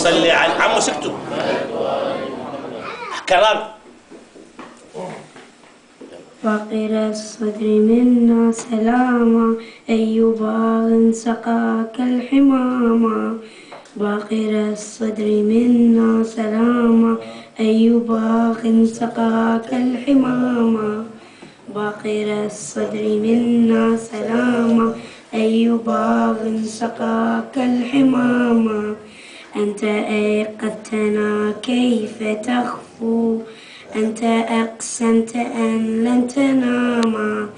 صل على عمو سكتوا كرار. فقر الصدر منا سلاما أي باغ سقاك الحماما. باقر الصدر منا سلاما أي باغ سقاك الحماما. باقر الصدر منا سلاما أي باغ سقاك الحماما. أنت أيقظتنا كيف تخفو أنت أقسمت أن لن تناما.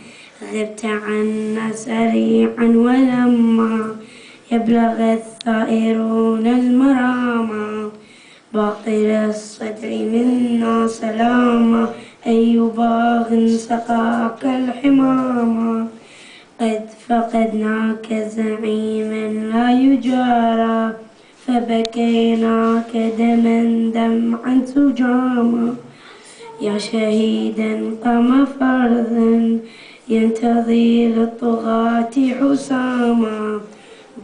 غبت عنا سريعا ولما يبلغ الثائرون المراما. باقر الصدر منا سلاما أي باغ سقاك الحماما. قد فقدناك زعيما لا يجارى فبكيناك دما دمعا سجاما. يا شهيدا قام فرضا ينتظي للطغاة حساما.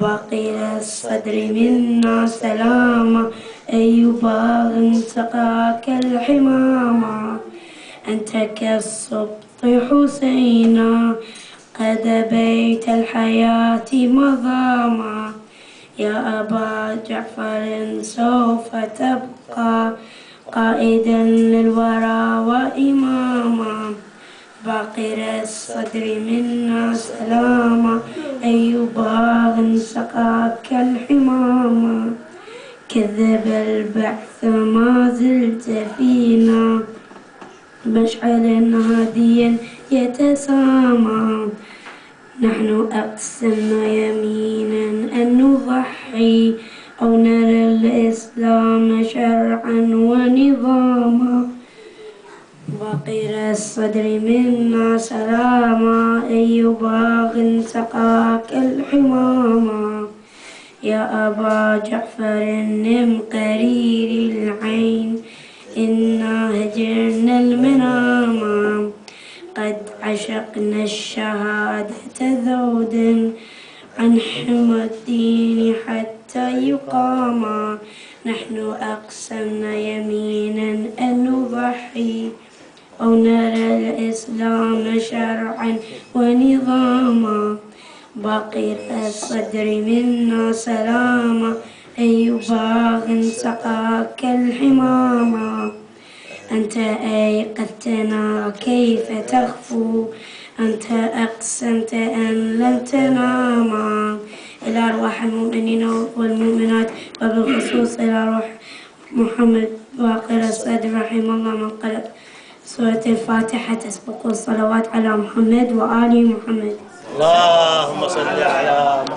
باقر الصدر منا سلاما أي باغ سقاك الحماما. أنت كالسبط حسينا قد بيت الحياة مظاما. يا أبا جعفر سوف تبقى قائدا للورى وإماما. باقر الصدر منا سلاما أي باغ سقاك الحماما. كذب البعث ما زلت فينا مشعل هاديا يتسامى. نحن أقسمنا يمينا أن نضحي أو نرى الإسلام شرعا ونظاما. باقر الصدر منا سلاما أي باغ سقاك الحماما. يا أبا جعفر نم قرير العين إنا هجرنا المناما. قد عشقنا الشهادة ذودا عن حمى الدين حتى يقاما. نحن أقسمنا يمينا أن نضحي أو نرى الإسلام شرعا ونظاما. باقر الصدر منا سلاما أي باغ سقاك الحماما. أنت أيقظتنا كيف تخفو أنت أقسمت أن لن تناما. إلى أرواح المؤمنين والمؤمنات وبالخصوص إلى روح محمد باقر الصدر رحمه الله من قرأ سورة الفاتحة تسبق الصلوات على محمد وآل محمد. اللهم صل على